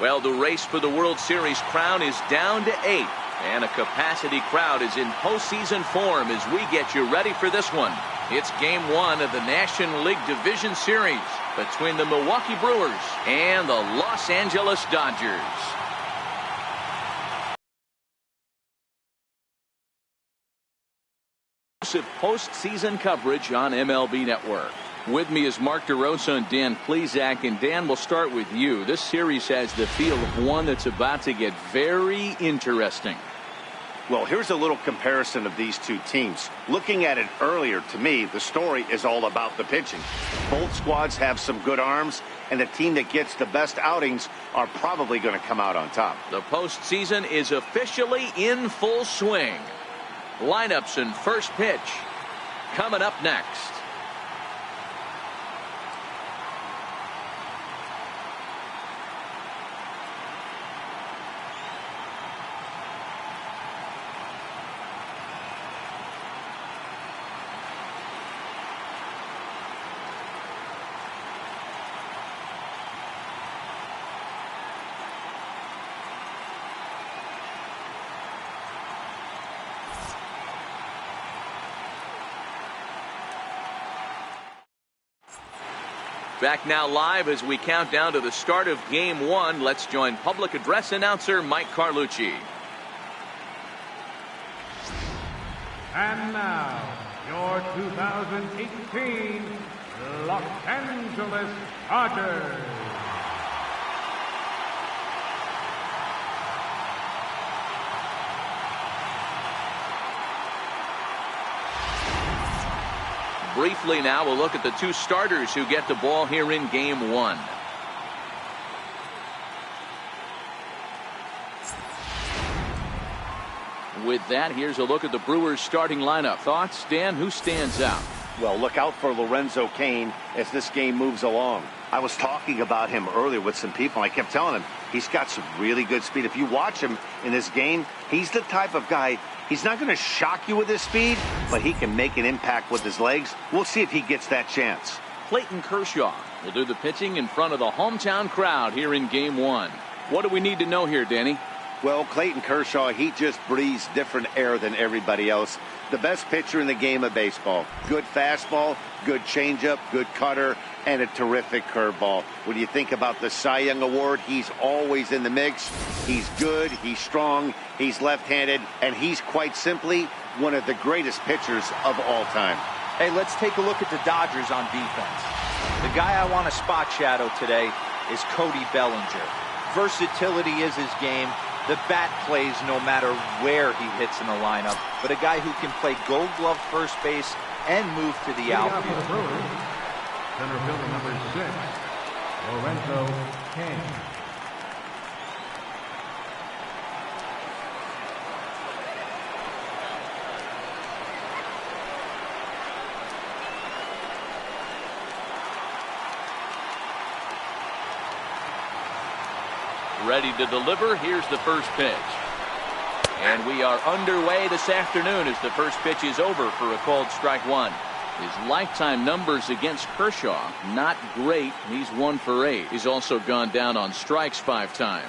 Well, the race for the World Series crown is down to 8. And a capacity crowd is in postseason form as we get you ready for this one. It's Game 1 of the National League Division Series between the Milwaukee Brewers and the Los Angeles Dodgers. Postseason coverage on MLB Network. With me is Mark DeRosa and Dan Plesac. And Dan, we'll start with you. This series has the feel of one that's about to get very interesting. Well, here's a little comparison of these two teams. Looking at it earlier, to me, the story is all about the pitching. Both squads have some good arms, and the team that gets the best outings are probably going to come out on top. The postseason is officially in full swing. Lineups and first pitch coming up next. Back now live as we count down to the start of Game 1. Let's join public address announcer Mike Carlucci. And now, your 2018 Los Angeles Dodgers. Briefly now, we'll look at the two starters who get the ball here in Game 1. With that, here's a look at the Brewers starting lineup. Thoughts, Dan? Who stands out? Well, look out for Lorenzo Cain as this game moves along. I was talking about him earlier with some people. I kept telling him he's got some really good speed. If you watch him in this game, he's the type of guy, he's not going to shock you with his speed, but he can make an impact with his legs. We'll see if he gets that chance. Clayton Kershaw will do the pitching in front of the hometown crowd here in Game 1. What do we need to know here, Danny? Well, Clayton Kershaw, he just breathes different air than everybody else. The best pitcher in the game of baseball. Good fastball, good changeup, good cutter, and a terrific curveball. When you think about the Cy Young Award, he's always in the mix. He's good, he's strong, he's left-handed, and he's quite simply one of the greatest pitchers of all time. Hey, let's take a look at the Dodgers on defense. The guy I want to spot shadow today is Cody Bellinger. Versatility is his game. The bat plays no matter where he hits in the lineup, but a guy who can play Gold Glove first base and move to the outfield. Center fielder number 6, Lorenzo Cain. Ready to deliver. Here's the first pitch. And we are underway this afternoon as the first pitch is over for a called strike one. His lifetime numbers against Kershaw, not great. He's 1 for 8. He's also gone down on strikes 5 times.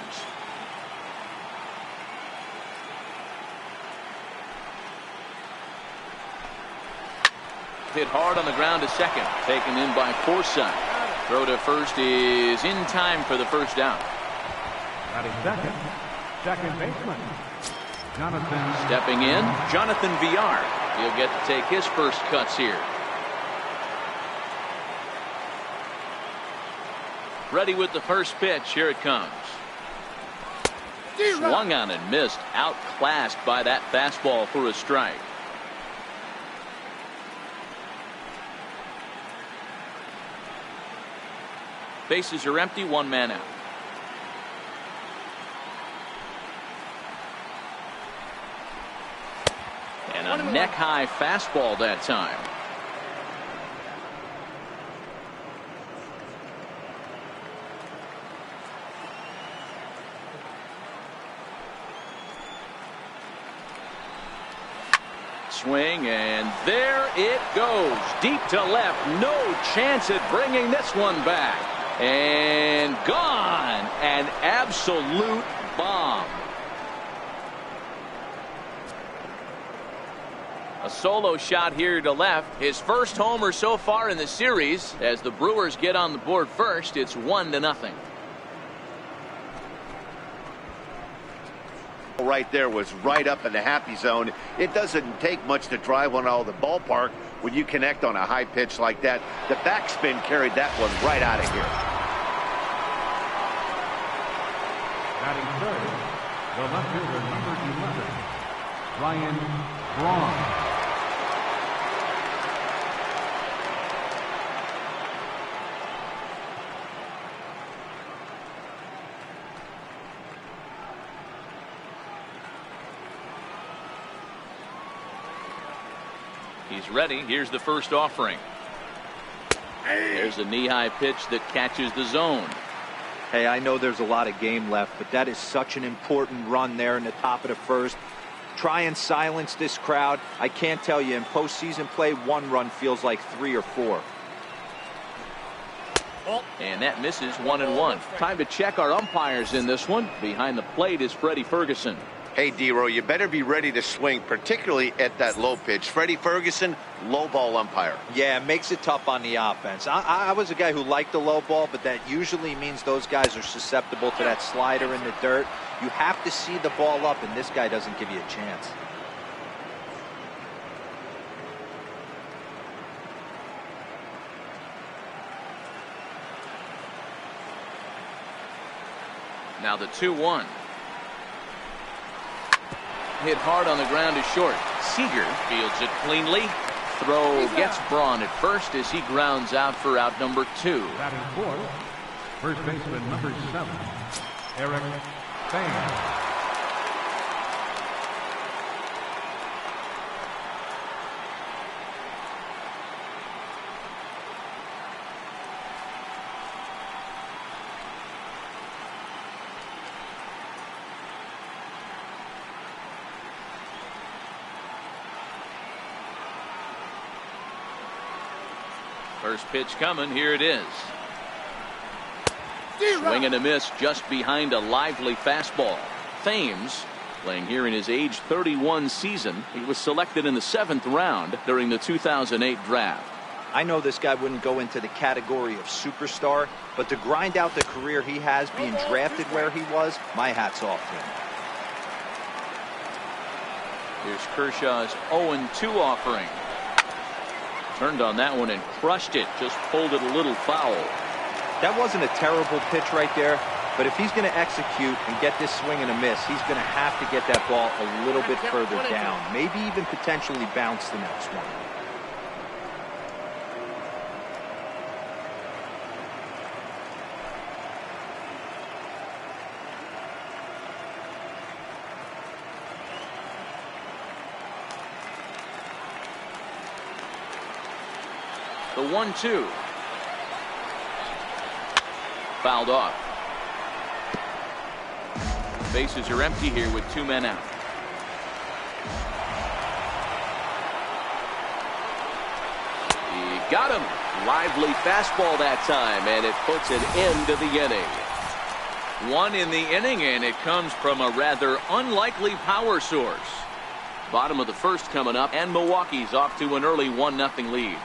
Hit hard on the ground to second. Taken in by Forsythe. Throw to first is in time for the first down. Second baseman, Jonathan. Stepping in, Jonathan Villar. He'll get to take his first cuts here. Ready with the first pitch. Here it comes. Swung on and missed. Outclassed by that fastball for a strike. Bases are empty. 1 man out. And a neck-high fastball that time. Swing, and there it goes. Deep to left. No chance at bringing this one back. And gone. An absolute bomb. A solo shot here to left. His first homer so far in the series. As the Brewers get on the board first, it's 1-0. Right there was right up in the happy zone. It doesn't take much to drive one out of the ballpark when you connect on a high pitch like that. The backspin carried that one right out of here. Batting third, the left fielder, number 11, Ryan Braun. He's ready. Here's the first offering. There's a knee-high pitch that catches the zone. Hey, I know there's a lot of game left, but that is such an important run there in the top of the first. Try and silence this crowd. I can't tell you, in postseason play, one run feels like 3 or 4. And that misses 1-1. Time to check our umpires in this one. Behind the plate is Freddie Ferguson. Hey, D-Row, you better be ready to swing, particularly at that low pitch. Freddie Ferguson, low ball umpire. Yeah, it makes it tough on the offense. I was a guy who liked the low ball, but that usually means those guys are susceptible to that slider in the dirt. You have to see the ball up, and this guy doesn't give you a chance. Now the 2-1. Hit hard on the ground is short. Seager fields it cleanly. Throw gets Braun at first as he grounds out for out number 2. Batting fourth, first baseman, number 7, Eric Thames. First pitch coming. Here it is. Swing and a miss just behind a lively fastball. Thames playing here in his age 31 season. He was selected in the 7th round during the 2008 draft. I know this guy wouldn't go into the category of superstar, but to grind out the career he has being drafted where he was, my hat's off to him. Here's Kershaw's 0-2 offering. Turned on that one and crushed it. Just pulled it a little foul. That wasn't a terrible pitch right there, but if he's going to execute and get this swing and a miss, he's going to have to get that ball a little bit further down, maybe even potentially bounce the next one. The 1-2. Fouled off. Bases are empty here with 2 men out. He got him. Lively fastball that time, and it puts an end to the inning. 1 in the inning, and it comes from a rather unlikely power source. Bottom of the first coming up, and Milwaukee's off to an early 1-0 lead.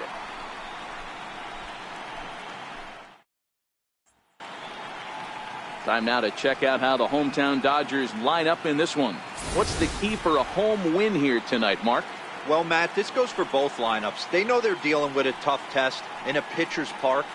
Time now to check out how the hometown Dodgers line up in this one. What's the key for a home win here tonight, Mark? Well, Matt, this goes for both lineups. They know they're dealing with a tough test in a pitcher's park,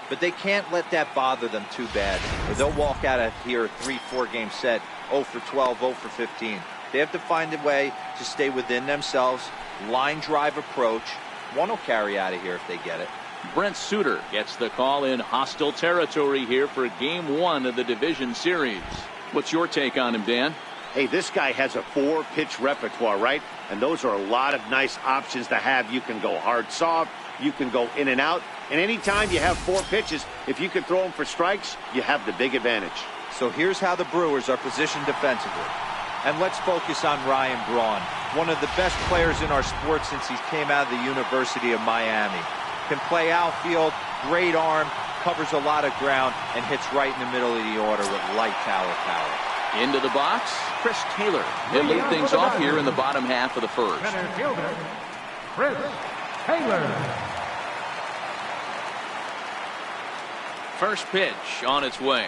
but they can't let that bother them too bad, or they'll walk out of here a 3-4 game set, 0 for 12, 0 for 15. They have to find a way to stay within themselves, line drive approach. One will carry out of here if they get it. Brent Suter gets the call in hostile territory here for game 1 of the division series. What's your take on him, Dan? Hey, this guy has a 4-pitch repertoire, right? And those are a lot of nice options to have. You can go hard, soft. You can go in and out. And anytime you have 4 pitches, if you can throw them for strikes, you have the big advantage. So here's how the Brewers are positioned defensively. And let's focus on Ryan Braun, one of the best players in our sport since he came out of the University of Miami. Can play outfield, great arm, covers a lot of ground and hits right in the middle of the order with light tower power. Into the box, Chris Taylor. He'll lead things off here in the bottom half of the first. Center fielder, Chris Taylor. First pitch on its way.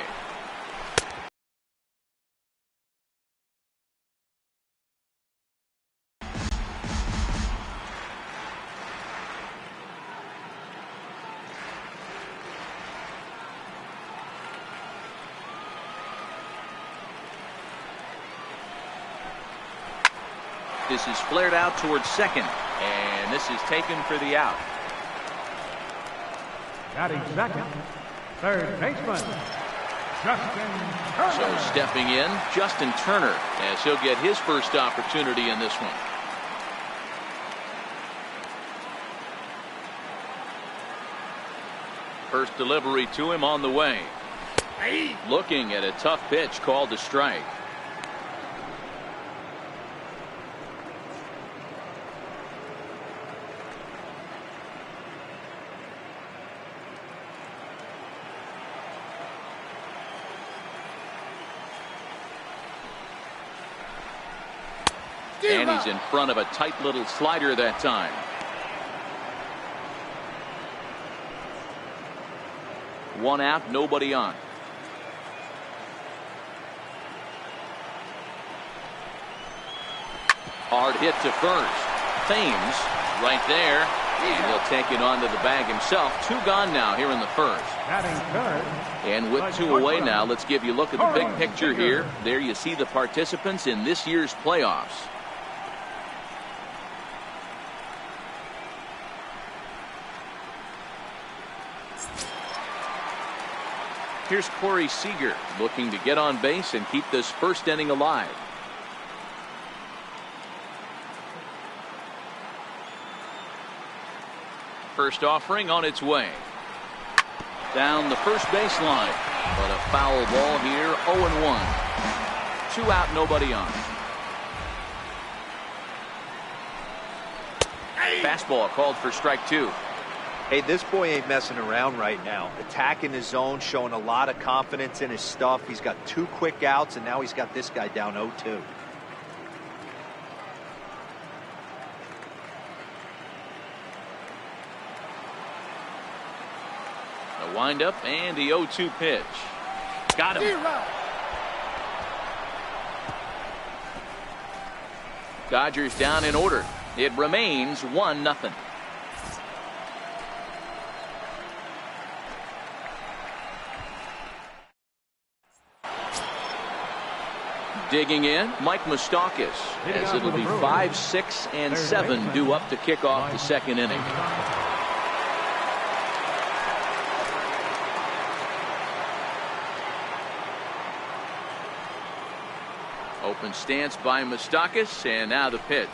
This is flared out towards second, and this is taken for the out. Batting second, third baseman, Justin Turner. So stepping in, Justin Turner, as he'll get his first opportunity in this one. First delivery to him on the way. Looking at a tough pitch called a strike. And he's in front of a tight little slider that time. One out, nobody on. Hard hit to first. Thames right there. And he'll take it onto the bag himself. Two gone now here in the first. And with two away now, let's give you a look at the big picture here. There you see the participants in this year's playoffs. Here's Corey Seager looking to get on base and keep this first inning alive. First offering on its way. Down the first baseline. But a foul ball here, 0-1. Two out, nobody on. Fastball called for strike two. Hey, this boy ain't messing around right now. Attacking his zone, showing a lot of confidence in his stuff. He's got two quick outs, and now he's got this guy down 0-2. A windup and the 0-2 pitch. Got him. Dodgers down in order. It remains 1-0. Digging in, Mike Moustakas, as it'll be 5, 6, and 7 due up to kick off the second inning. Open stance by Moustakas, and now the pitch.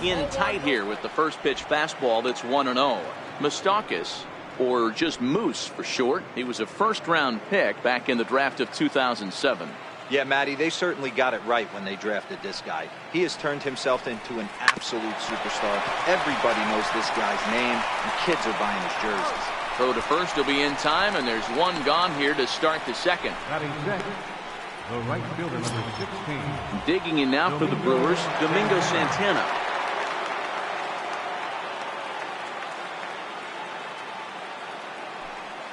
In tight here with the first pitch fastball that's 1-0. Moustakas, or just Moose for short, he was a first-round pick back in the draft of 2007. Yeah, Matty, they certainly got it right when they drafted this guy. He has turned himself into an absolute superstar. Everybody knows this guy's name, and kids are buying his jerseys. Throw to first will be in time, and there's one gone here to start the second. Batting second, the right fielder, number 16. Digging in now for the Brewers, Domingo Santana.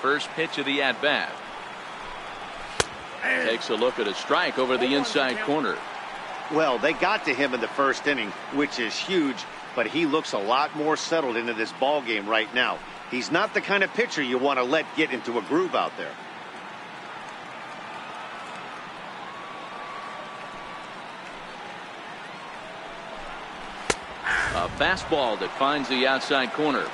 First pitch of the at-bat. Takes a look at a strike over the inside corner. Well, they got to him in the first inning, which is huge, but he looks a lot more settled into this ball game right now. He's not the kind of pitcher you want to let get into a groove out there. A fastball that finds the outside corner.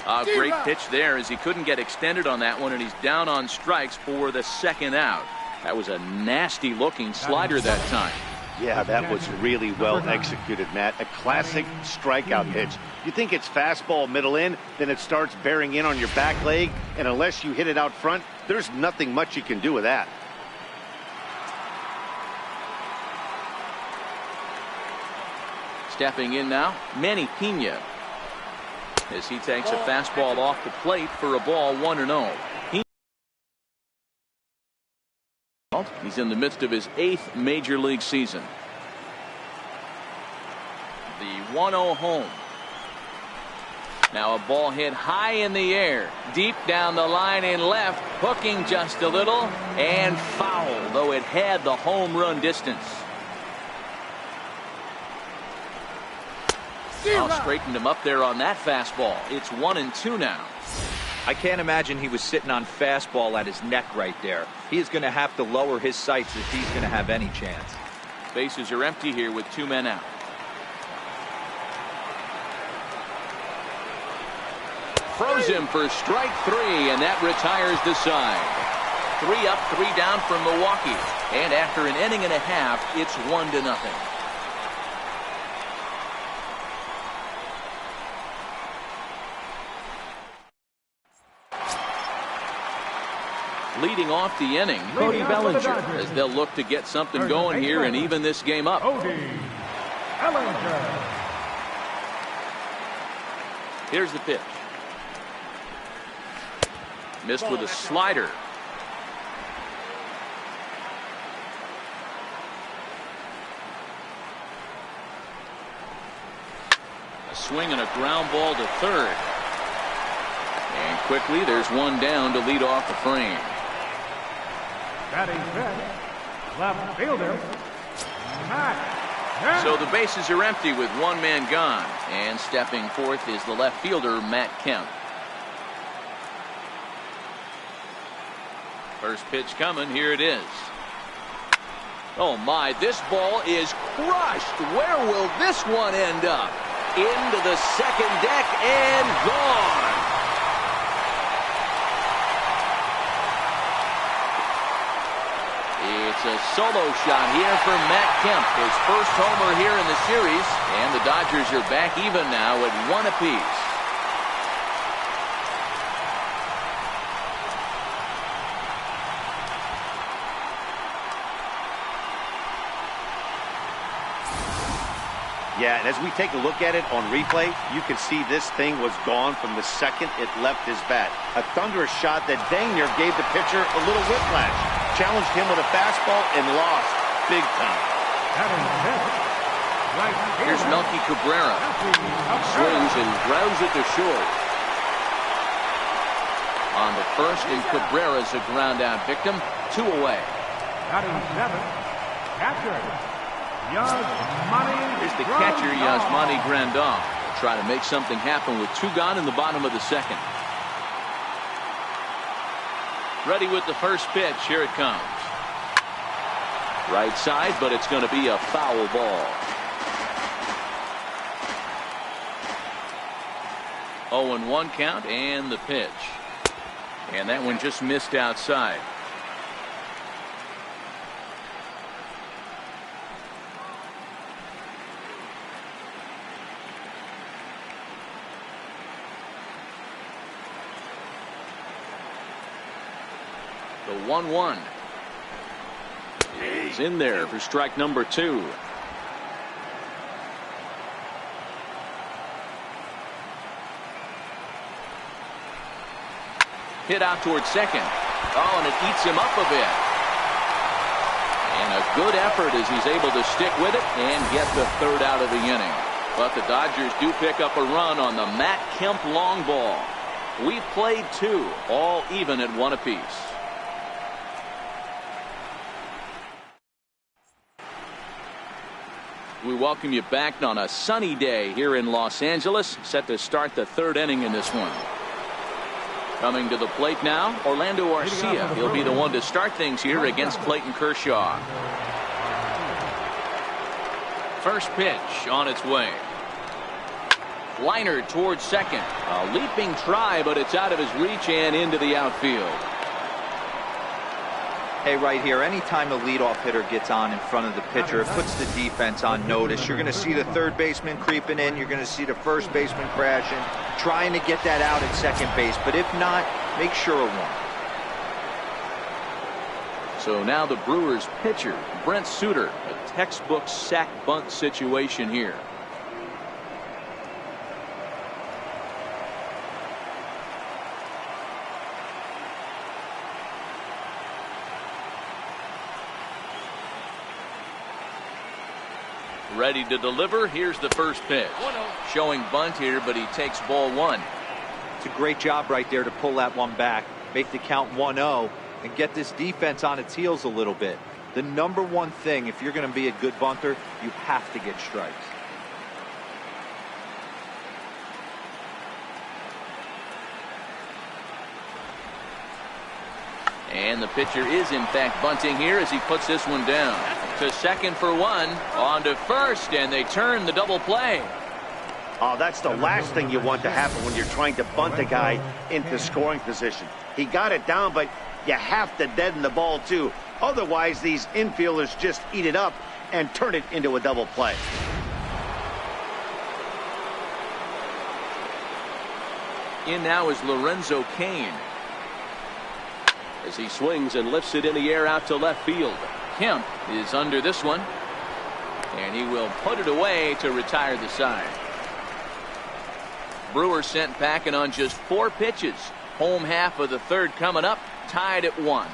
A great pitch there as he couldn't get extended on that one, and he's down on strikes for the second out. That was a nasty looking slider that time. Yeah, that was really well executed, Matt. A classic strikeout pitch. You think it's fastball middle in, then it starts bearing in on your back leg, and unless you hit it out front, there's nothing much you can do with that. Stepping in now, Manny Pena, as he takes a fastball off the plate for a ball, 1-0. He's in the midst of his 8th major league season. The 1-0 home. Now a ball hit high in the air, deep down the line in left, hooking just a little, and foul, though it had the home run distance. Straightened him up there on that fastball. It's 1-2 now. I can't imagine he was sitting on fastball at his neck right there. He is going to have to lower his sights if he's going to have any chance. Bases are empty here with 2 men out. Throws him for strike 3, and that retires the side. 3 up, 3 down for Milwaukee. And after an inning and a half, it's 1-0. Leading off the inning, Cody Bellinger, as they'll look to get something going here and even this game up. Here's the pitch. Missed with a slider. A swing and a ground ball to third. And quickly there's one down to lead off the frame. Batting fifth, left fielder, Matt Kemp. So the bases are empty with 1 man gone. And stepping forth is the left fielder, Matt Kemp. First pitch coming. Here it is. Oh my, this ball is crushed. Where will this one end up? Into the second deck and gone. It's a solo shot here for Matt Kemp, his first homer here in the series, and the Dodgers are back even now at 1 apiece. Yeah, and as we take a look at it on replay, you can see this thing was gone from the second it left his bat. A thunderous shot that dang near gave the pitcher a little whiplash. Challenged him with a fastball and lost big time. Here's Melky Cabrera. Swings and grounds it to short. On the first, and Cabrera's a ground out victim. 2 away. Here's the catcher, Yasmani Grandal. Try to make something happen with 2 gone in the bottom of the second. Ready with the first pitch. Here it comes. Right side, but it's going to be a foul ball. 0-1 count, and the pitch. And that one just missed outside. The 1-1 is in there for strike number 2. Hit out towards second. Oh, and it eats him up a bit. And a good effort as he's able to stick with it and get the 3rd out of the inning. But the Dodgers do pick up a run on the Matt Kemp long ball. We've played 2, all even at 1 apiece. We welcome you back on a sunny day here in Los Angeles, set to start the 3rd inning in this one. Coming to the plate now, Orlando Arcia. He'll be the one to start things here against Clayton Kershaw. First pitch on its way. Liner towards second. A leaping try, but it's out of his reach and into the outfield. Hey, right here, anytime a leadoff hitter gets on in front of the pitcher, it puts the defense on notice. You're going to see the third baseman creeping in. You're going to see the first baseman crashing, trying to get that out at second base. But if not, make sure of one. So now the Brewers pitcher, Brent Suter, a textbook sack bunt situation here. Ready to deliver. Here's the first pitch. Showing bunt here, but he takes ball one. It's a great job right there to pull that one back, make the count 1-0, and get this defense on its heels a little bit. The number one thing, if you're going to be a good bunter, you have to get strikes. And the pitcher is in fact bunting here as he puts this one down. To second for one, on to first, and they turn the double play. Oh, that's the last thing you want to happen when you're trying to bunt a guy into scoring position. He got it down, but you have to deaden the ball too. Otherwise, these infielders just eat it up and turn it into a double play. In now is Lorenzo Cain, as he swings and lifts it in the air out to left field. Kemp is under this one, and he will put it away to retire the side. Brewers sent packing on just 4 pitches. Home half of the third coming up, tied at 1.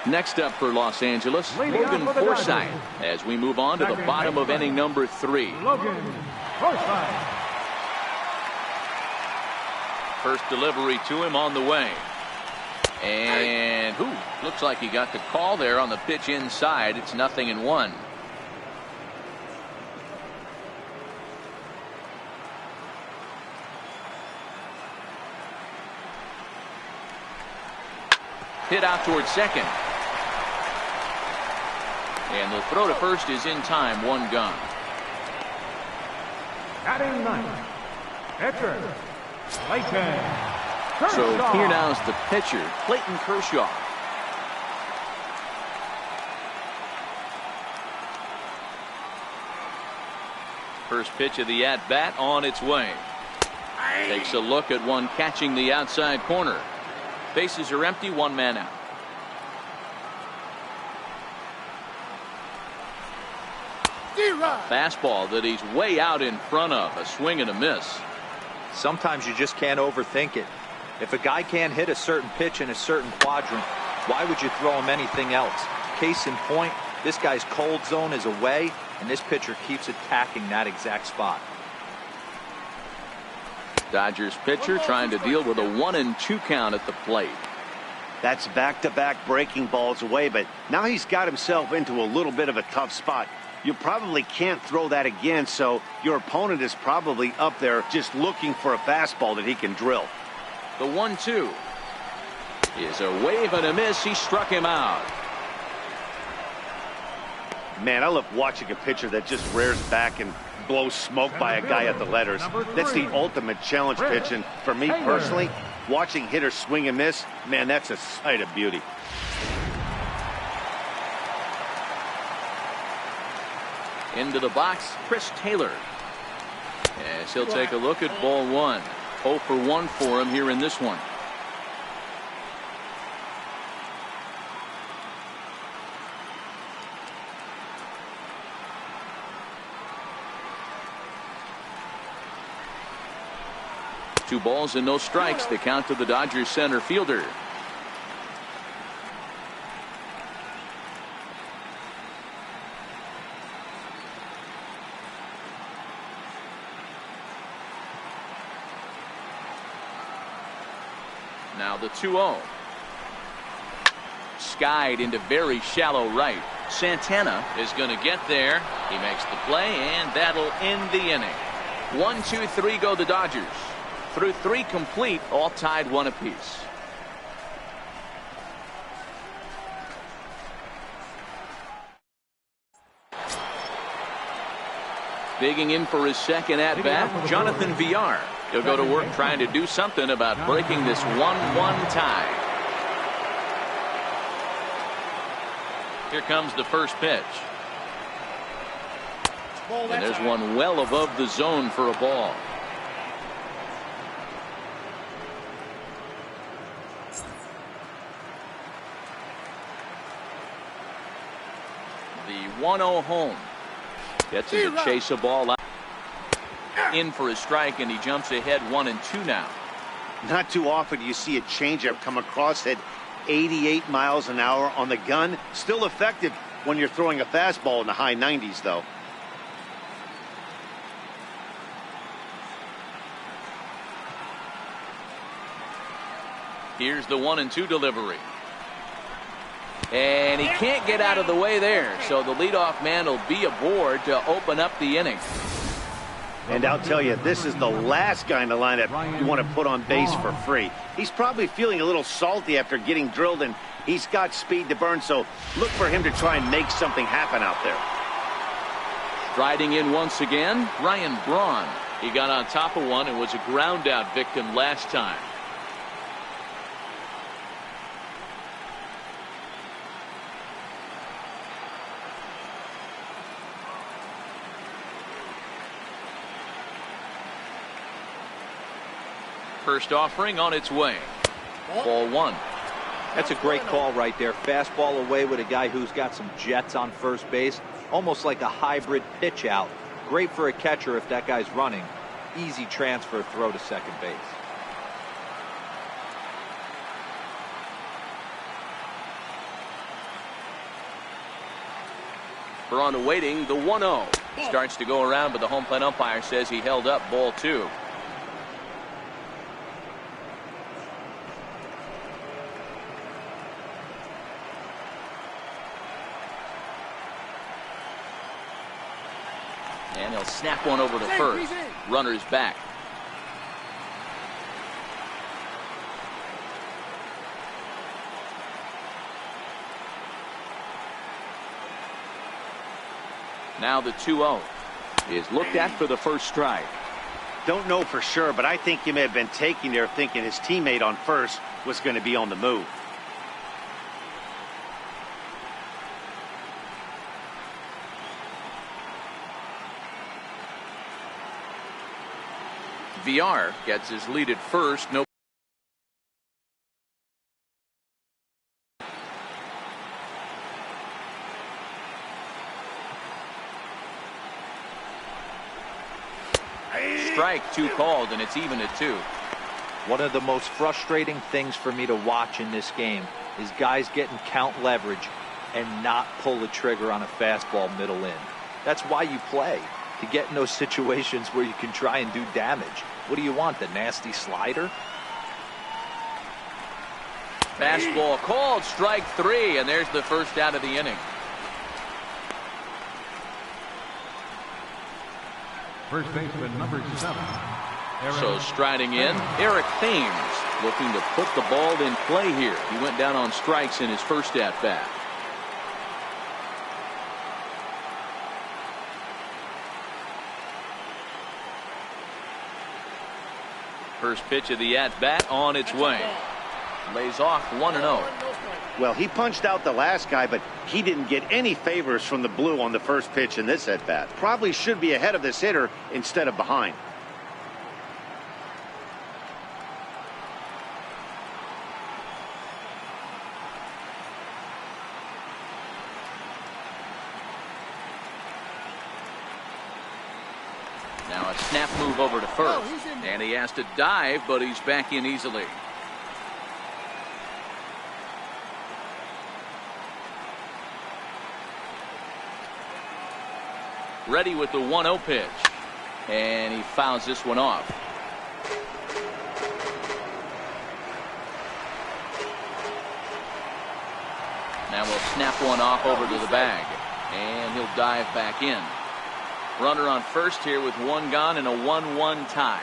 Next up for Los Angeles, Logan Forsythe, as we move on to the bottom of inning number 3. Logan Forsythe. First delivery to him on the way. And looks like he got the call there on the pitch inside. It's 0-1. Hit out towards second. And the throw to first is in time. 1 gone. Batting ninth, pitcher Clayton So Kershaw. here now is the pitcher, Clayton Kershaw. First pitch of the at-bat on its way. Takes a look at one catching the outside corner. Bases are empty, 1 man out. Fastball that he's way out in front of. A swing and a miss. Sometimes you just can't overthink it. If a guy can't hit a certain pitch in a certain quadrant, why would you throw him anything else? Case in point, this guy's cold zone is away, and this pitcher keeps attacking that exact spot. Dodgers pitcher trying to deal with a 1-2 count at the plate. That's back-to-back breaking balls away, but now he's got himself into a little bit of a tough spot. You probably can't throw that again, so your opponent is probably up there just looking for a fastball that he can drill. The 1-2 is a wave and a miss. He struck him out. Man, I love watching a pitcher that just rears back and blows smoke by a guy at the letters. That's the ultimate challenge pitch, and for me personally, watching hitters swing and miss, man, that's a sight of beauty. Into the box, Chris Taylor. As he'll take a look at ball 1. 0 for 1 for him here in this one. Two balls and no strikes. The count to the Dodgers center fielder. Now the 2-0. Skied into very shallow right. Santana is going to get there. He makes the play, and that'll end the inning. 1, 2, 3 go the Dodgers. Through 3 complete, all tied 1 apiece. Digging in for his second at-bat, Jonathan Villar. He'll go to work trying to do something about breaking this 1-1 tie. Here comes the first pitch. And there's one well above the zone for a ball. The 1-0 home. Gets him to chase a ball out. In for a strike, and he jumps ahead 1-2 now. Not too often you see a changeup come across at 88 miles an hour on the gun. Still effective when you're throwing a fastball in the high 90s, though. Here's the 1-2 delivery. And he can't get out of the way there, so the leadoff man will be aboard to open up the inning. And I'll tell you, this is the last guy in the lineup you want to put on base for free. He's probably feeling a little salty after getting drilled, and he's got speed to burn, so look for him to try and make something happen out there. Striding in once again, Ryan Braun. He got on top of one and was a ground out victim last time. First offering on its way. Ball one. That's a great call right there. Fastball away with a guy who's got some jets on first base. Almost like a hybrid pitch out. Great for a catcher if that guy's running. Easy transfer throw to second base. Braun awaiting the 1-0. Starts to go around, but the home plate umpire says he held up ball two. And he'll snap one over to first. Runner's back. Now the 2-0 is looked at for the first strike. Don't know for sure, but I think he may have been taking there thinking his teammate on first was going to be on the move. Villar gets his lead at first. No. Strike two called, and it's even at 2. One of the most frustrating things for me to watch in this game is guys getting count leverage and not pull the trigger on a fastball middle in. That's why you play, to get in those situations where you can try and do damage. What do you want, the nasty slider? Fastball called, strike 3, and there's the first out of the inning. First baseman number 7. So striding in, Eric Thames looking to put the ball in play here. He went down on strikes in his first at bat. First pitch of the at bat on its way. Lays off 1-0. Well, he punched out the last guy, but he didn't get any favors from the blue on the first pitch in this at bat. Probably should be ahead of this hitter instead of behind. Now a snap move over to first, and he has to dive, but he's back in easily. Ready with the 1-0 pitch, and he fouls this one off. Now we'll snap one off over to the bag, and he'll dive back in. Runner on first here with one gone and a 1-1 tie.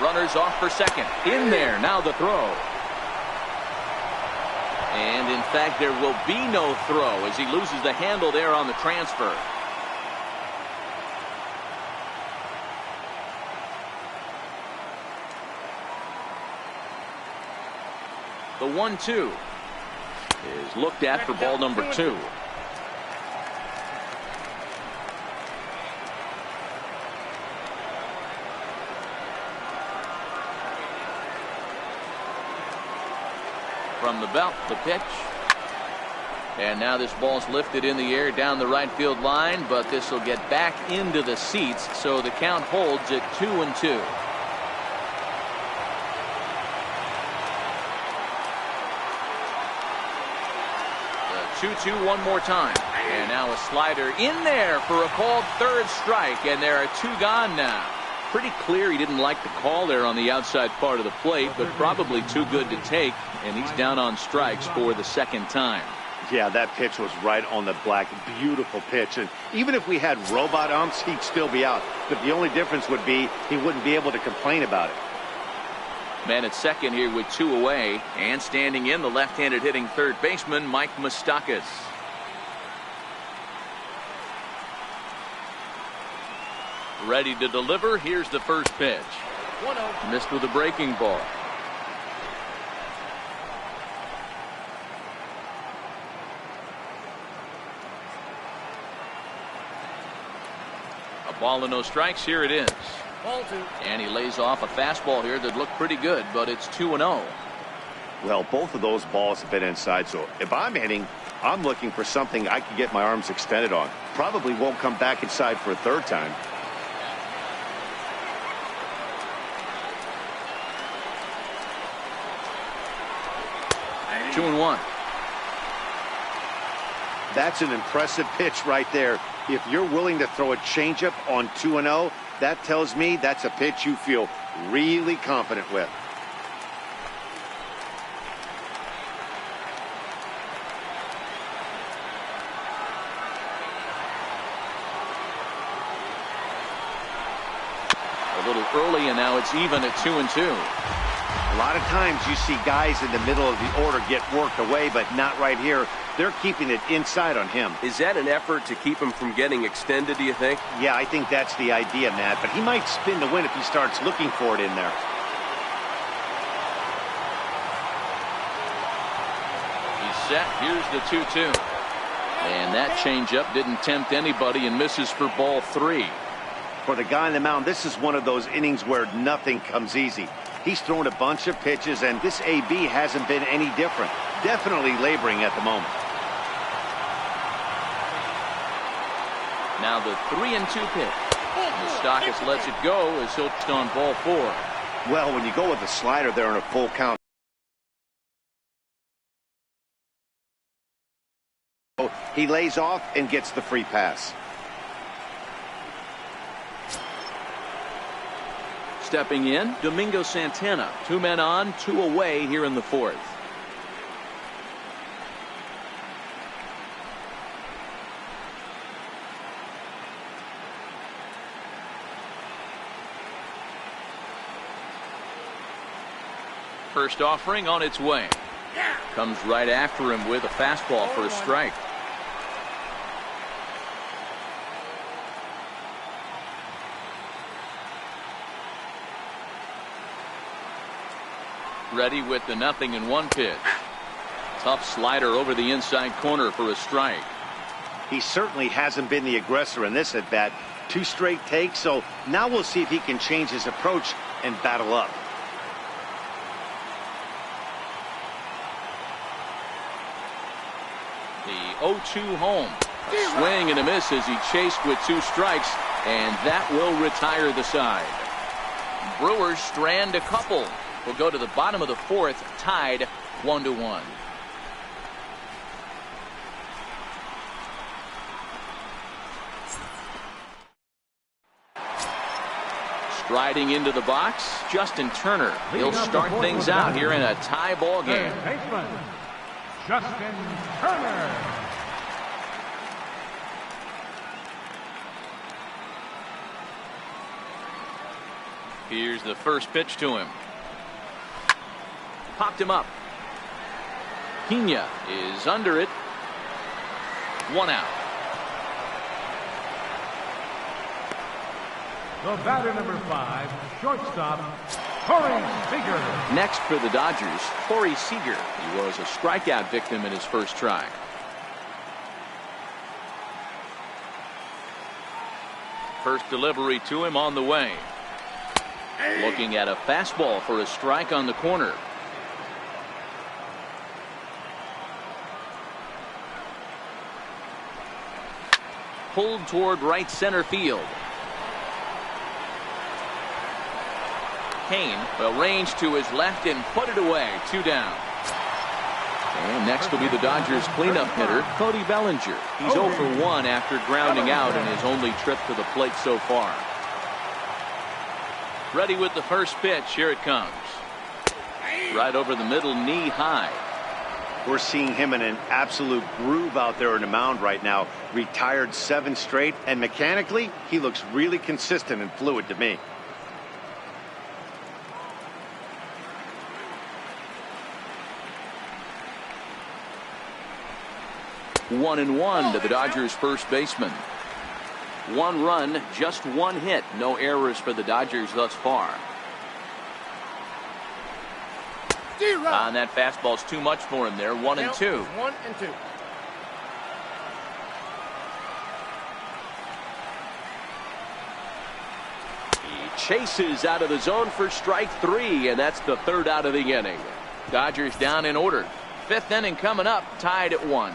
Runners off for second. In there. Now the throw. And in fact, there will be no throw as he loses the handle there on the transfer. The 1-2 is looked at for ball number 2. From the belt, the pitch. And now this ball's lifted in the air down the right field line, but this will get back into the seats, so the count holds at 2-2. The 2-2 one more time. And now a slider in there for a called third strike, and there are 2 gone now. Pretty clear he didn't like the call there on the outside part of the plate, but probably too good to take, and he's down on strikes for the second time. Yeah, that pitch was right on the black. Beautiful pitch. And even if we had robot umps, he'd still be out. But the only difference would be he wouldn't be able to complain about it. Man at second here with 2 away, and standing in the left-handed hitting third baseman, Mike Moustakas. Ready to deliver. Here's the first pitch. 1-0. Missed with a breaking ball. A ball and no strikes. Here it is. Ball 2. And he lays off a fastball here that looked pretty good, but it's 2-0. Well, both of those balls have been inside, so if I'm hitting, I'm looking for something I can get my arms extended on. Probably won't come back inside for a third time. 2-1. That's an impressive pitch right there. If you're willing to throw a changeup on 2-0, that tells me that's a pitch you feel really confident with. A little early, and now it's even at 2-2. A lot of times you see guys in the middle of the order get worked away, but not right here. They're keeping it inside on him. Is that an effort to keep him from getting extended, do you think? Yeah, I think that's the idea, Matt. But he might spin the win if he starts looking for it in there. He's set. Here's the 2-2. And that changeup didn't tempt anybody and misses for ball 3. For the guy on the mound, this is one of those innings where nothing comes easy. He's thrown a bunch of pitches, and this AB hasn't been any different. Definitely laboring at the moment. Now the 3-2 pitch. Moustakas lets it go as he'll on ball 4. Well, when you go with a slider there in a full count, he lays off and gets the free pass. Stepping in, Domingo Santana. 2 men on, 2 away here in the 4th. First offering on its way. Comes right after him with a fastball for a strike. Ready with the 0-1 pitch. Tough slider over the inside corner for a strike. He certainly hasn't been the aggressor in this at bat. 2 straight takes, so now we'll see if he can change his approach and battle up. The 0-2 home. A swing and a miss as he chased with 2 strikes, and that will retire the side. Brewers strand a couple. We'll go to the bottom of the 4th, tied 1-1. Striding into the box, Justin Turner. He'll start things out here in a tie ball game. Baseman, Justin Turner. Here's the first pitch to him. Popped him up. Pena is under it. 1 out. The batter number 5, shortstop, Corey Seager. Next for the Dodgers, Corey Seager. He was a strikeout victim in his first try. First delivery to him on the way. Looking at a fastball for a strike on the corner. Pulled toward right center field. Kane arranged to his left and put it away. 2 down. And next will be the Dodgers cleanup hitter, Cody Bellinger. He's 0 for 1 after grounding out in his only trip to the plate so far. Ready with the first pitch. Here it comes. Right over the middle, knee high. We're seeing him in an absolute groove out there in the mound right now. Retired 7 straight, and mechanically, he looks really consistent and fluid to me. One and one to the Dodgers first baseman. 1 run, just 1 hit. No errors for the Dodgers thus far. And that fastball's too much for him there. 1 and 2. 1 and 2. He chases out of the zone for strike 3, and that's the 3rd out of the inning. Dodgers down in order. 5th inning coming up, tied at 1.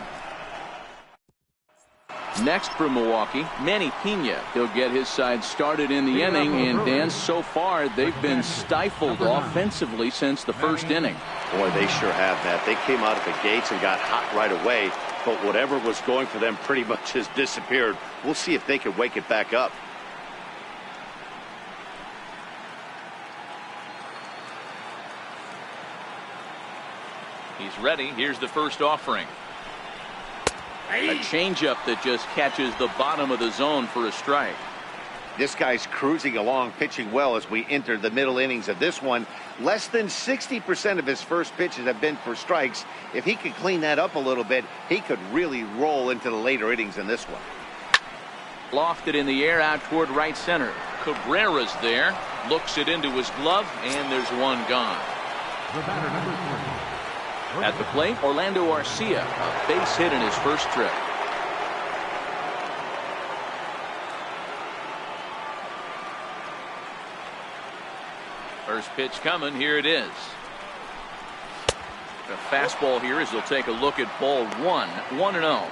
Next for Milwaukee, Manny Pena. He'll get his side started in the inning, and Dan, so far they've been stifled offensively since the first inning. Boy, they sure have, Matt. They came out of the gates and got hot right away, but whatever was going for them pretty much has disappeared. We'll see if they can wake it back up. He's ready. Here's the first offering. A changeup that just catches the bottom of the zone for a strike. This guy's cruising along, pitching well as we enter the middle innings of this one. Less than 60% of his first pitches have been for strikes. If he could clean that up a little bit, he could really roll into the later innings in this one. Lofted in the air out toward right center. Cabrera's there. Looks it into his glove, and there's 1 gone. The batter number 3. At the plate, Orlando Arcia, a base hit in his first trip. First pitch coming. Here it is. A fastball here as he'll take a look at ball 1. 1-0.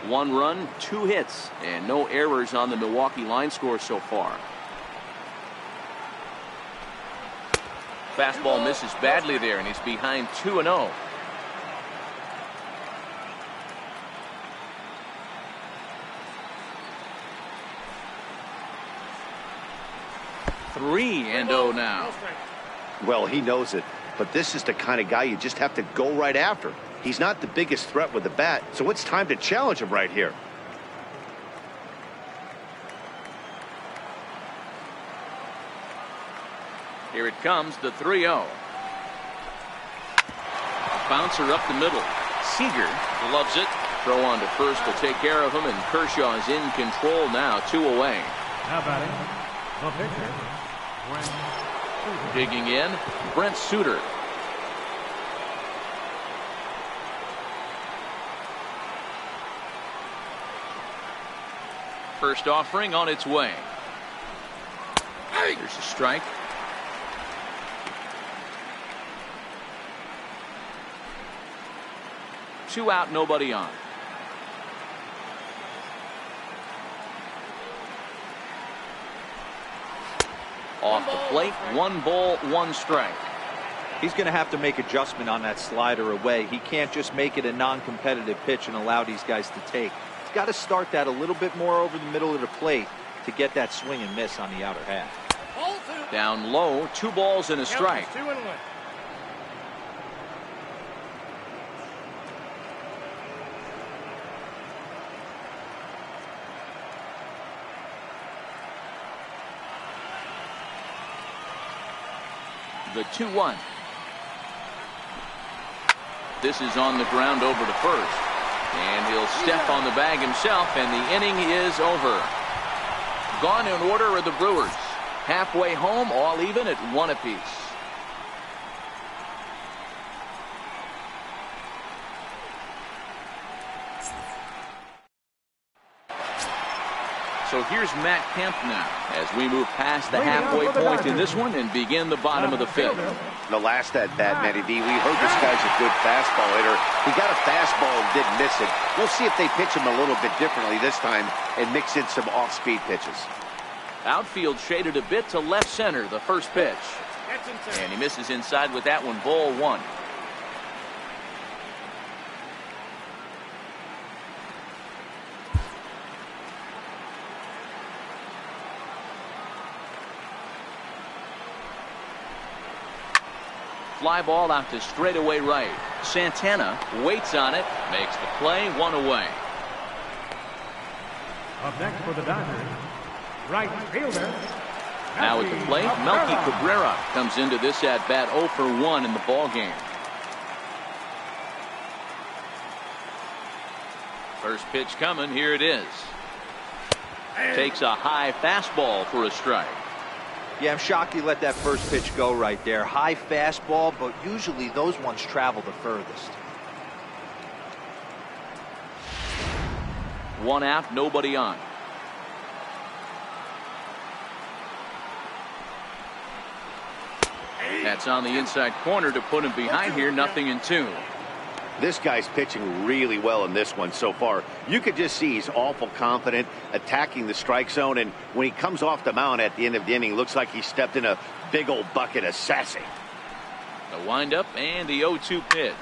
1 run, 2 hits, and no errors on the Milwaukee line score so far. Fastball misses badly there, and he's behind 2-0. Three and 0 now. Well, he knows it, but this is the kind of guy you just have to go right after. He's not the biggest threat with the bat, so it's time to challenge him right here. Here it comes, the 3-0. Bouncer up the middle. Seager loves it. Throw on to first to take care of him, and Kershaw is in control now, 2 away. Now batting, the pitcher, Brent Suter. Digging in, Brent Suter. First offering on its way. There's a strike. Two out, nobody on. Off the plate, 1 ball, 1 strike. He's going to have to make adjustment on that slider away. He can't just make it a non-competitive pitch and allow these guys to take. He's got to start that a little bit more over the middle of the plate to get that swing and miss on the outer half. Down low, 2 balls and a strike. 2-1. The 2-1. This is on the ground over to first. And he'll step on the bag himself, and the inning is over. Gone in order are the Brewers. Halfway home, all even at 1 apiece. So here's Matt Kemp now as we move past the halfway point in this one and begin the bottom of the 5th. The last at bat, Matty V, we heard this guy's a good fastball hitter. He got a fastball and didn't miss it. We'll see if they pitch him a little bit differently this time and mix in some off-speed pitches. Outfield shaded a bit to left center, the first pitch. And he misses inside with that one, ball 1. Fly ball out to straightaway right. Santana waits on it, makes the play, 1 away. Up next for the Dodgers, right fielder. Now at the plate, Melky Cabrera comes into this at bat 0 for 1 in the ball game. First pitch coming, here it is. Takes a high fastball for a strike. Yeah, I'm shocked he let that first pitch go right there. High fastball, but usually those ones travel the furthest. 1 out, nobody on. That's on the inside corner to put him behind here, 0-2. This guy's pitching really well in this one so far. You could just see he's awful confident, attacking the strike zone, and when he comes off the mound at the end of the inning, looks like he stepped in a big old bucket of sassy. The windup and the 0-2 pitch.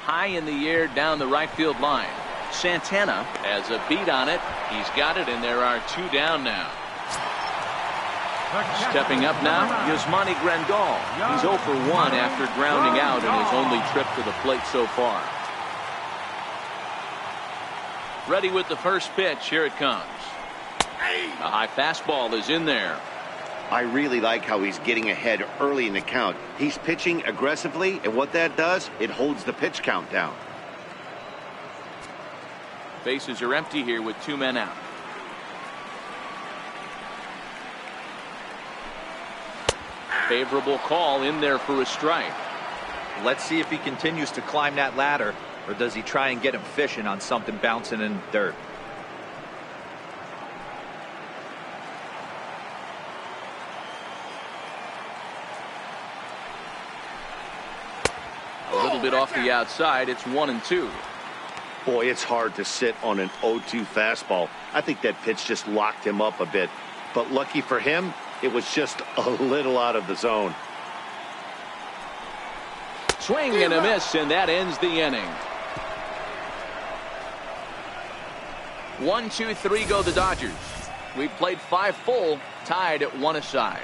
High in the air down the right field line. Santana has a beat on it. He's got it, and there are 2 down now. Stepping up now, Yasmani Grandal. He's 0 for 1 after grounding out in his only trip to the plate so far. Ready with the first pitch. Here it comes. A high fastball is in there. I really like how he's getting ahead early in the count. He's pitching aggressively, and what that does, it holds the pitch count down. Bases are empty here with 2 men out. Favorable call in there for a strike. Let's see if he continues to climb that ladder, or does he try and get him fishing on something bouncing in the dirt. A little bit off the outside. It's 1-2. Boy, it's hard to sit on an 0-2 fastball. I think that pitch just locked him up a bit. But lucky for him, it was just a little out of the zone. Swing and a miss, and that ends the inning. 1, 2, 3 go the Dodgers. We've played 5 full, tied at 1 aside.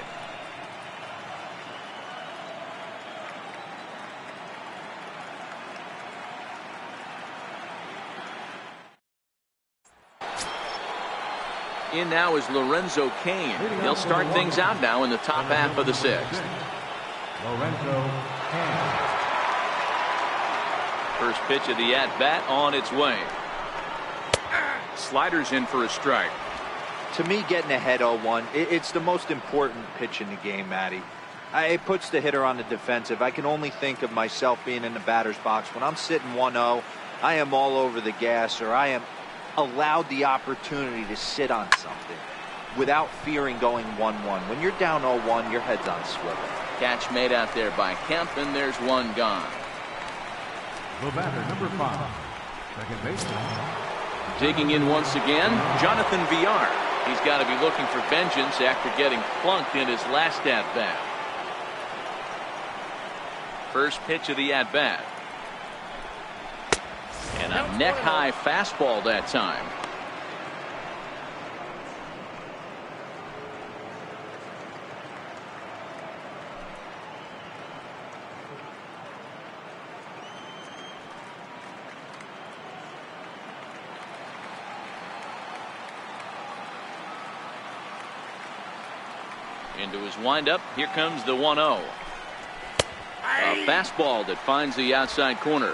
In now is Lorenzo Cain. He'll start things out now in the top half of the 6th. Lorenzo Cain. First pitch of the at-bat on its way. Sliders in for a strike. To me, getting ahead 0-1, it's the most important pitch in the game, Matty. It puts the hitter on the defensive. I can only think of myself being in the batter's box. When I'm sitting 1-0, I am all over the gas, or I am allowed the opportunity to sit on something without fearing going 1-1. When you're down 0-1, your head's on swivel. Catch made out there by Kemp, and there's 1 gone. The batter, number 5, second baseman. Digging in once again, Jonathan Villar. He's got to be looking for vengeance after getting plunked in his last at-bat. First pitch of the at-bat. And a neck-high fastball that time. Into his windup. Here comes the 1-0. A fastball that finds the outside corner.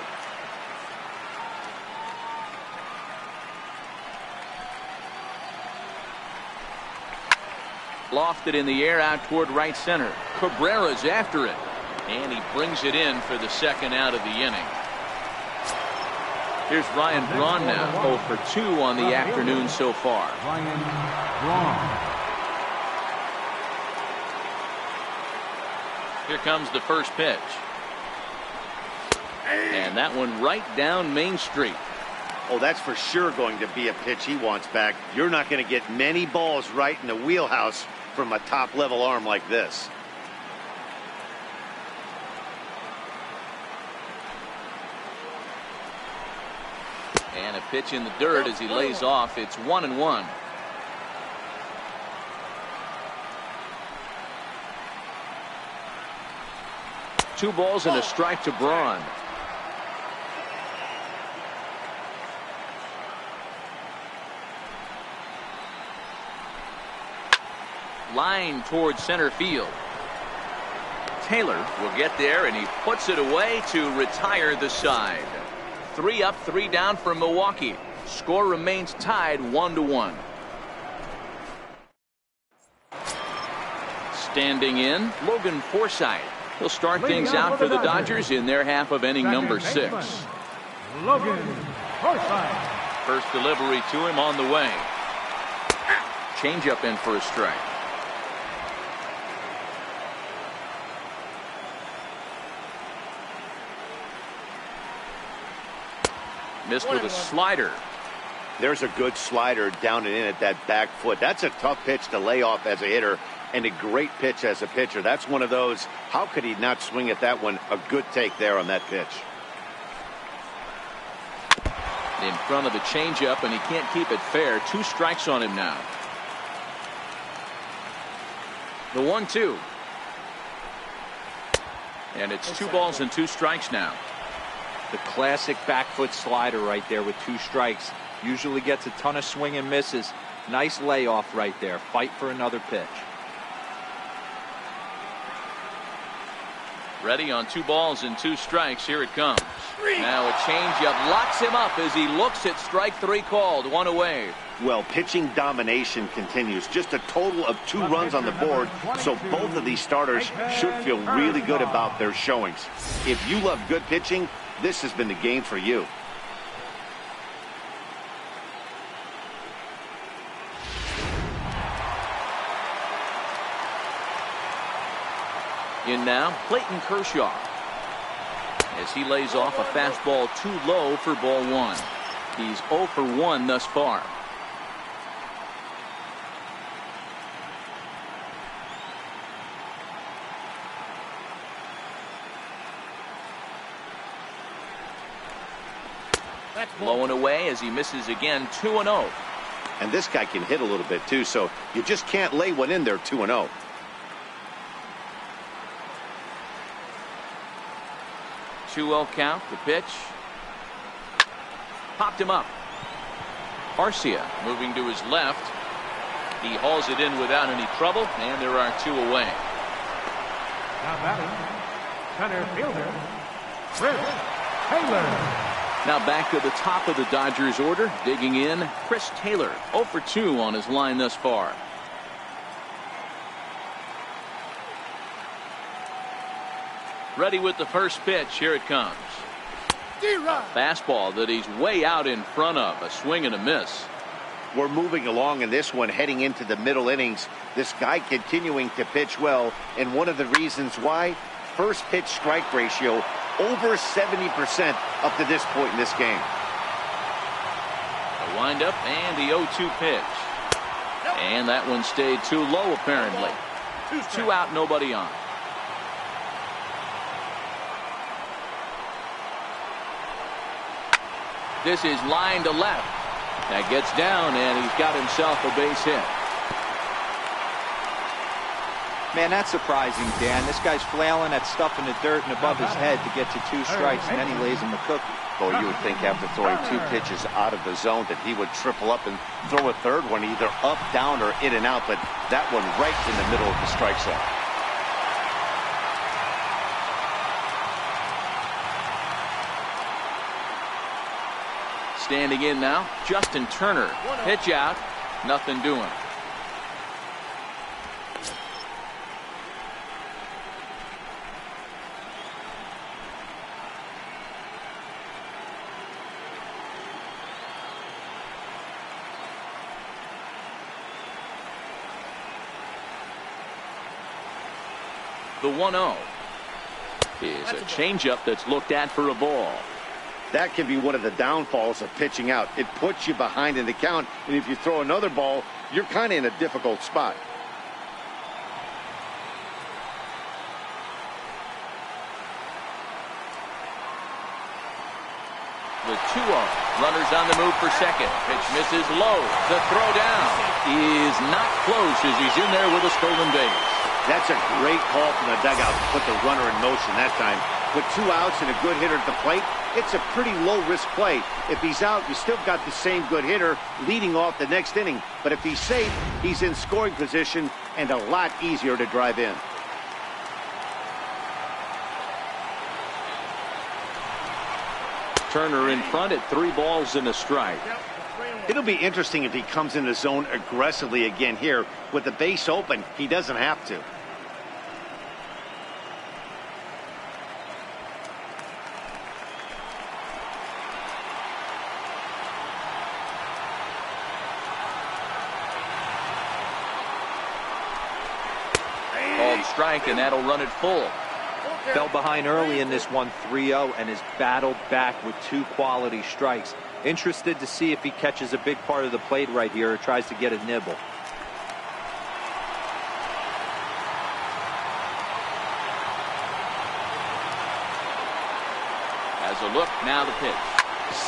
Lofted in the air out toward right center. Cabrera's after it. And he brings it in for the second out of the inning. Here's Ryan Braun now, 0 for 2 on the afternoon so far. Ryan Braun. Here comes the first pitch. And that one right down Main Street. Oh, that's for sure going to be a pitch he wants back. You're not going to get many balls right in the wheelhouse from a top-level arm like this. And a pitch in the dirt as he lays off. It's 1-1. Two balls and a strike to Braun. Line towards center field. Taylor will get there, and he puts it away to retire the side. 3 up, 3 down for Milwaukee. Score remains tied 1-1. Standing in, Logan Forsythe. He'll start things out for the Dodgers in their half of inning number 6. Logan Forsythe. First delivery to him on the way. Changeup in for a strike. Missed with a slider. There's a good slider down and in at that back foot. That's a tough pitch to lay off as a hitter, and a great pitch as a pitcher. That's one of those, how could he not swing at that one? A good take there on that pitch. In front of the changeup, and he can't keep it fair. 2 strikes on him now. The 1-2. And it's 2 balls and 2 strikes now. The classic back foot slider right there with 2 strikes. Usually gets a ton of swing and misses. Nice layoff right there. Fight for another pitch. Ready on 2 balls and 2 strikes. Here it comes. Now a changeup locks him up as he looks at strike 3 called. 1 away. Well, pitching domination continues. Just a total of 2 runs on the board, so both of these starters should feel really good about their showings. If you love good pitching, this has been the game for you. In now, Clayton Kershaw. As he lays off a fastball too low for ball 1. He's 0 for 1 thus far. Blowing away as he misses again. 2-0. And this guy can hit a little bit too, so you just can't lay one in there 2-0. Two-0 count. The pitch. Popped him up. Arcia moving to his left. He hauls it in without any trouble, and there are 2 away. Now batting, center fielder, Chris Taylor. Now back to the top of the Dodgers order. Digging in, Chris Taylor. 0 for 2 on his line thus far. Ready with the first pitch. Here it comes. A fastball that he's way out in front of. A swing and a miss. We're moving along in this one, heading into the middle innings. This guy continuing to pitch well, and one of the reasons why, first pitch strike ratio over 70% up to this point in this game. The windup and the 0-2 pitch. And that one stayed too low apparently. 2 out, nobody on. This is line to left. That gets down, and he's got himself a base hit. Man, that's surprising, Dan. This guy's flailing at stuff in the dirt and above his head to get to 2 strikes, and then he lays him a cookie. Boy, you would think after throwing 2 pitches out of the zone that he would triple up and throw a third one either up, down, or in and out, but that one right in the middle of the strike zone. Standing in now, Justin Turner. Pitch out, nothing doing. The 1-0 is a changeup that's looked at for a ball. That can be one of the downfalls of pitching out. It puts you behind in the count, and if you throw another ball, you're kind of in a difficult spot. The 2-0. Runners on the move for second. Pitch misses low. The throw down is not close as he's in there with a stolen base. That's a great call from the dugout to put the runner in motion that time. With 2 outs and a good hitter at the plate, it's a pretty low-risk play. If he's out, you still got the same good hitter leading off the next inning. But if he's safe, he's in scoring position and a lot easier to drive in. Turner in front at 3 balls and a strike. It'll be interesting if he comes in the zone aggressively again here. With the base open, he doesn't have to. Called strike, and that'll run it full. Fell behind early in this one, 3-0, and has battled back with 2 quality strikes. Interested to see if he catches a big part of the plate right here or tries to get a nibble. Has a look, now the pitch.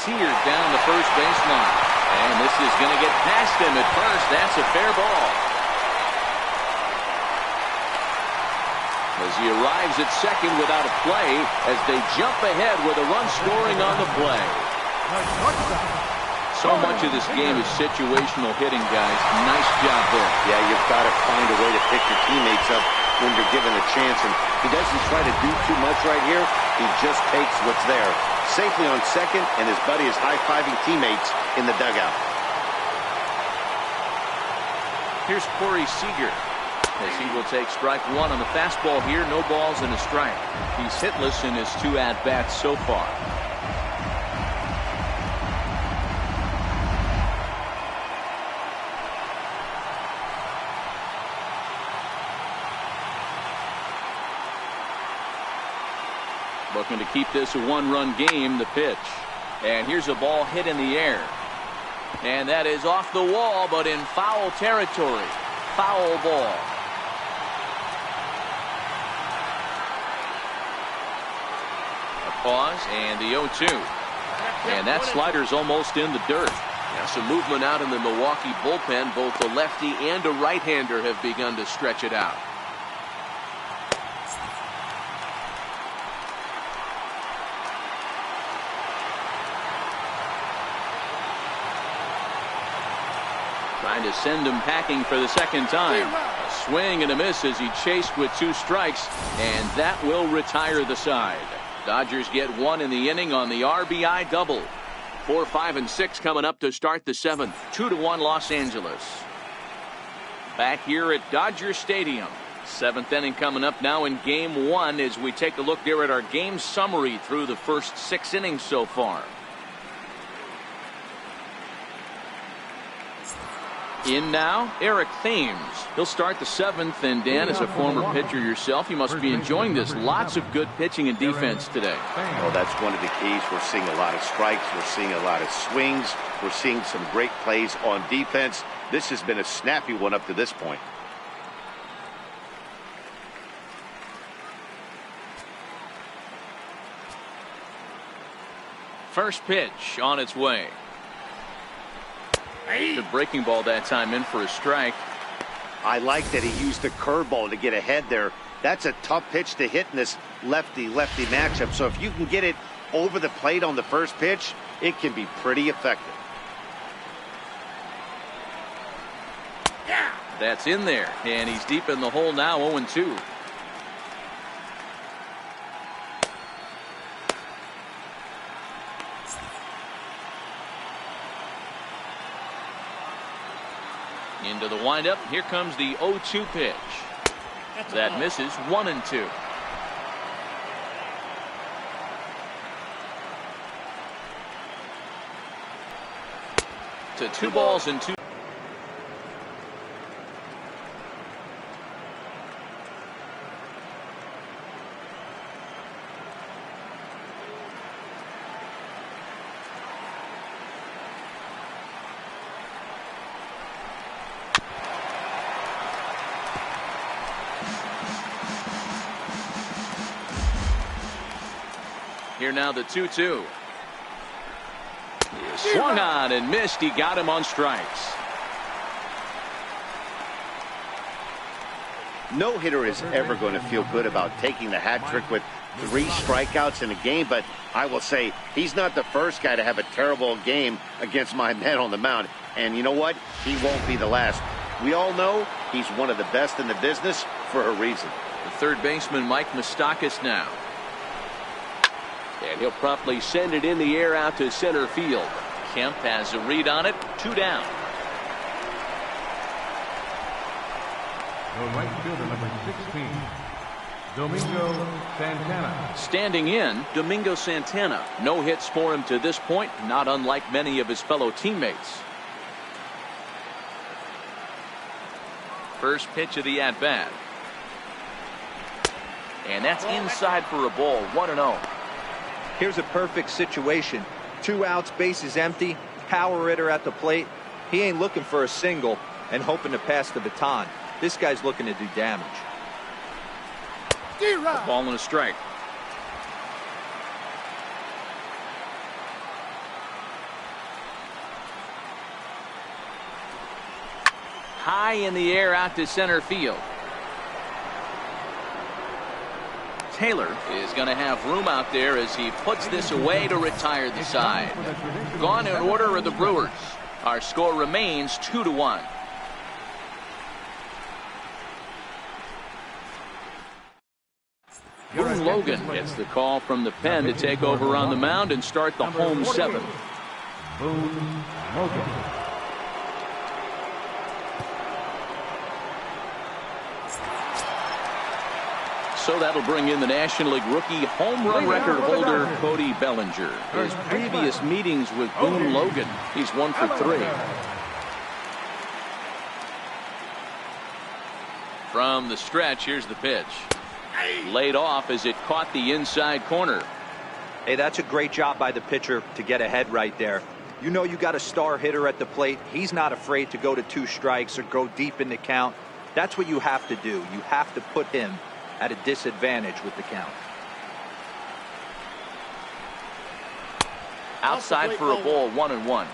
Seared down the first baseline. And this is going to get past him at first. That's a fair ball. As he arrives at second without a play, as they jump ahead with a run scoring on the play. So much of this game is situational hitting, guys. Nice job there. Yeah, you've got to find a way to pick your teammates up when you're given a chance. And he doesn't try to do too much right here. He just takes what's there. Safely on second, and his buddy is high-fiving teammates in the dugout. Here's Corey Seager, as he will take strike 1 on the fastball here. No balls and a strike. He's hitless in his 2 at-bats so far. Looking to keep this a 1-run game. The pitch, and here's a ball hit in the air, and that is off the wall but in foul territory. Foul ball. Pause, and the 0-2. And that slider's almost in the dirt. Now some movement out in the Milwaukee bullpen. Both a lefty and a right-hander have begun to stretch it out. Trying to send him packing for the second time. A swing and a miss as he chased with 2 strikes, and that will retire the side. Dodgers get 1 in the inning on the RBI double. 4, 5, and 6 coming up to start the 7th. 2-1 Los Angeles. Back here at Dodger Stadium. 7th inning coming up now in Game 1 as we take a look there at our game summary through the first 6 innings so far. In now, Eric Thames. He'll start the 7th, and Dan, as a former pitcher yourself, you must be enjoying this. Lots of good pitching and defense today. Well, that's one of the keys. We're seeing a lot of strikes. We're seeing a lot of swings. We're seeing some great plays on defense. This has been a snappy one up to this point. First pitch on its way. The breaking ball that time in for a strike. I like that he used the curveball to get ahead there. That's a tough pitch to hit in this lefty-lefty matchup. So if you can get it over the plate on the first pitch, it can be pretty effective. That's in there, and he's deep in the hole now. 0-2. Into the windup. Here comes the 0-2 pitch. That misses. 1-2. To 2 balls and 2. Here now the 2-2. Swung on and missed. He got him on strikes. No hitter is ever going to feel good about taking the hat trick with 3 strikeouts in a game, but I will say he's not the first guy to have a terrible game against my men on the mound. And you know what? He won't be the last. We all know he's one of the best in the business for a reason. The third baseman, Mike Moustakas, now. And he'll promptly send it in the air out to center field. Kemp has a read on it. 2 down. The right fielder, number 16, Domingo Santana. Standing in, Domingo Santana. No hits for him to this point, not unlike many of his fellow teammates. First pitch of the at-bat. And that's inside for a ball. 1-0. Here's a perfect situation. 2 outs, bases empty, power hitter at the plate. He ain't looking for a single and hoping to pass the baton. This guy's looking to do damage. A ball and a strike. High in the air out to center field. Taylor is going to have room out there as he puts this away to retire the side. Gone in order are the Brewers. Our score remains 2-1. Boone Logan gets the call from the pen to take over on the mound and start the home 7th. Boone Logan. So that'll bring in the National League rookie home run record holder Cody Bellinger. His previous meetings with Boone Logan, he's 1 for 3. From the stretch, here's the pitch. Laid off as it caught the inside corner. Hey, that's a great job by the pitcher to get ahead right there. You know you got a star hitter at the plate. He's not afraid to go to 2 strikes or go deep in the count. That's what you have to do. You have to put him at a disadvantage with the count. Outside for a ball. 1-1.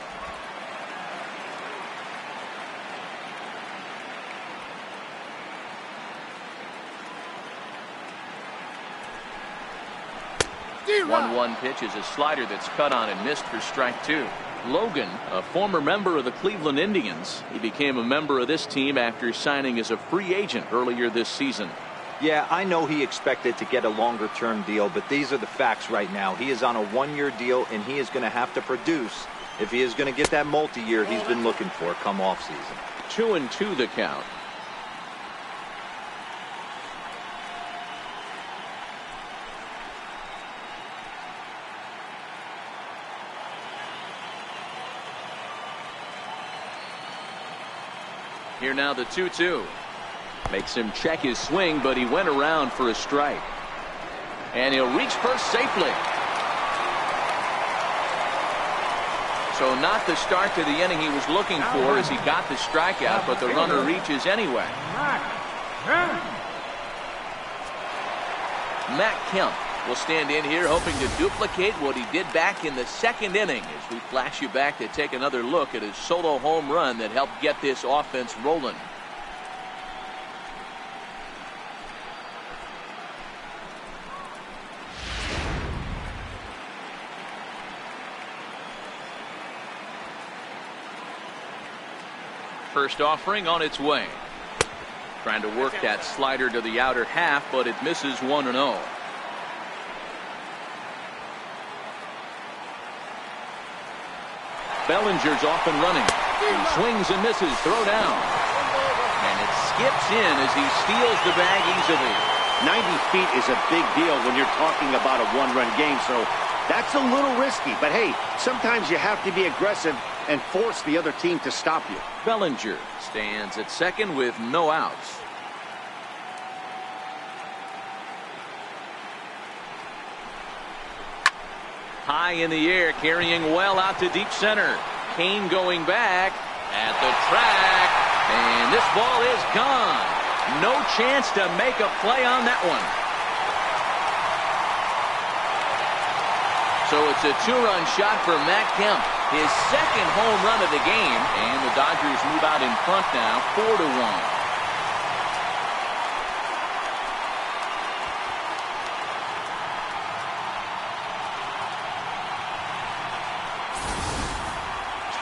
The 1-1 pitch is a slider that's cut on and missed for strike 2. Logan, a former member of the Cleveland Indians. He became a member of this team after signing as a free agent earlier this season. Yeah, I know he expected to get a longer-term deal, but these are the facts right now. He is on a 1-year deal, and he is going to have to produce if he is going to get that multi-year he's been looking for come off-season. 2-2 the count. Here now the 2-2. Makes him check his swing, but he went around for a strike. And he'll reach first safely. So not the start to the inning he was looking for as he got the strikeout, but the runner reaches anyway. Matt Kemp will stand in here hoping to duplicate what he did back in the 2nd inning as we flash you back to take another look at his solo home run that helped get this offense rolling. First offering on its way. Trying to work that slider to the outer half, but it misses 1-0. Bellinger's off and running. He swings and misses. Throw down. And it skips in as he steals the bag easily. 90 feet is a big deal when you're talking about a 1-run game, so that's a little risky. But hey, sometimes you have to be aggressive and force the other team to stop you. Bellinger stands at second with no outs. High in the air, carrying well out to deep center. Kane going back at the track, and this ball is gone. No chance to make a play on that one. So it's a two-run shot for Matt Kemp, his second home run of the game, and the Dodgers move out in front now, 4-1.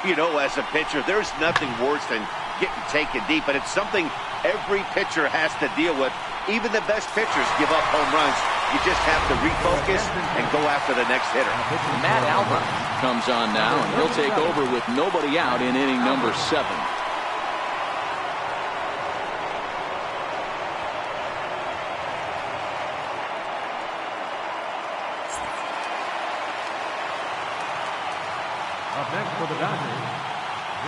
You know, as a pitcher, there's nothing worse than getting taken deep, and it's something every pitcher has to deal with. Even the best pitchers give up home runs. You just have to refocus and go after the next hitter. Matt Albert comes on now, and he'll take over with nobody out in inning number 7. Up next for the Dodgers,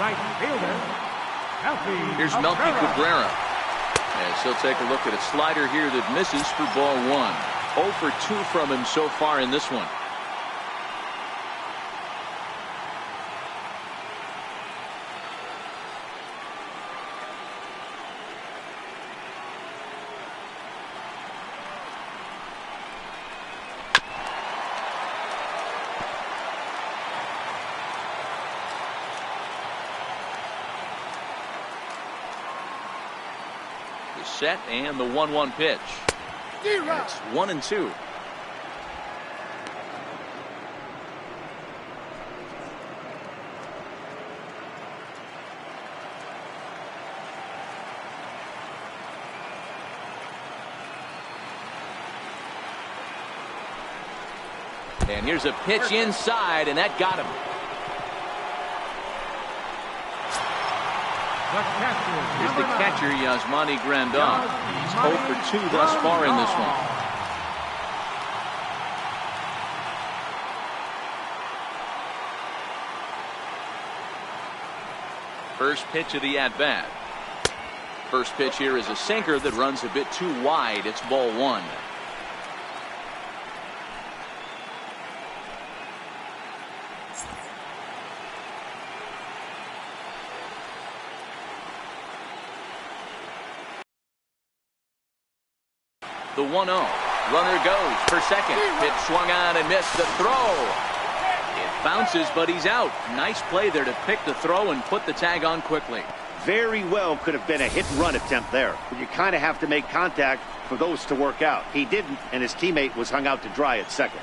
right fielder, Melky. Here's Melky Cabrera. As he'll take a look at a slider here that misses for ball 1. 0 for 2 from him so far in this one. The set and the 1-1 pitch. It's 1-2. And here's a pitch inside, and that got him. Here's the catcher, Yasmani Grandal. He's 0 for 2 thus far in this one. First pitch of the at-bat. First pitch here is a sinker that runs a bit too wide. It's ball 1. The 1-0. Runner goes for second. Pitch swung on and missed the throw. It bounces, but he's out. Nice play there to pick the throw and put the tag on quickly. Very well could have been a hit-and-run attempt there. But you kind of have to make contact for those to work out. He didn't, and his teammate was hung out to dry at second.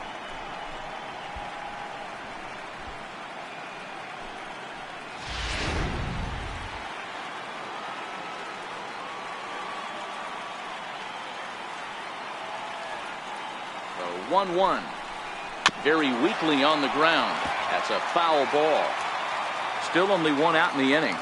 The 1-1. Very weakly on the ground. That's a foul ball. Still only one out in the inning.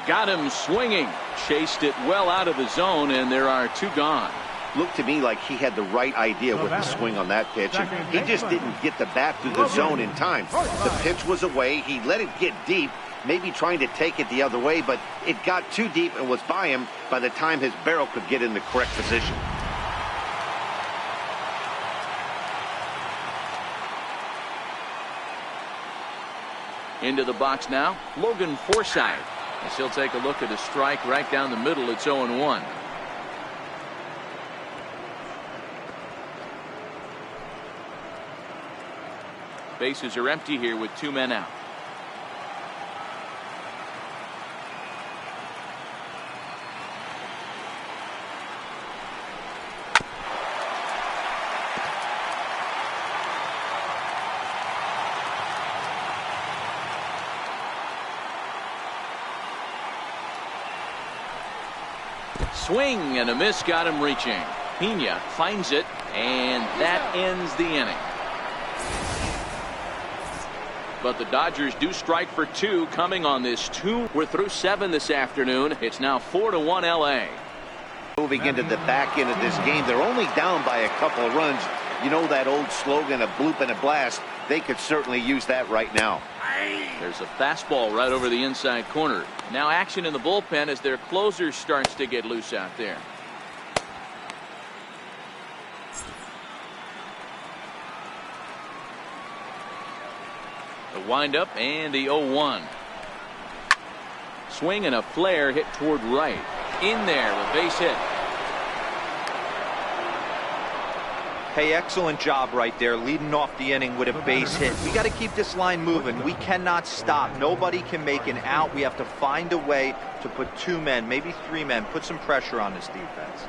Got him swinging. Chased it well out of the zone, and there are 2 gone. Looked to me like he had the right idea with the swing on that pitch. And he just didn't get the bat through the zone in time. The pitch was away. He let it get deep, maybe trying to take it the other way, but it got too deep and was by him by the time his barrel could get in the correct position. Into the box now, Logan Forsythe. As he'll take a look at a strike right down the middle. It's 0-1. Bases are empty here with 2 men out. Swing and a miss got him reaching. Pena finds it, and that ends the inning. But the Dodgers do strike for 2 coming on this 2. We're through 7 this afternoon. It's now 4-1 LA. Moving into the back end of this game, they're only down by a couple of runs. You know that old slogan, a bloop and a blast. They could certainly use that right now. There's a fastball right over the inside corner. Now action in the bullpen as their closer starts to get loose out there. The windup and the 0-1. Swing and a flare hit toward right. In there, a base hit. Hey, excellent job right there, leading off the inning with a base hit. We got to keep this line moving. We cannot stop. Nobody can make an out. We have to find a way to put 2 men, maybe 3 men, put some pressure on this defense.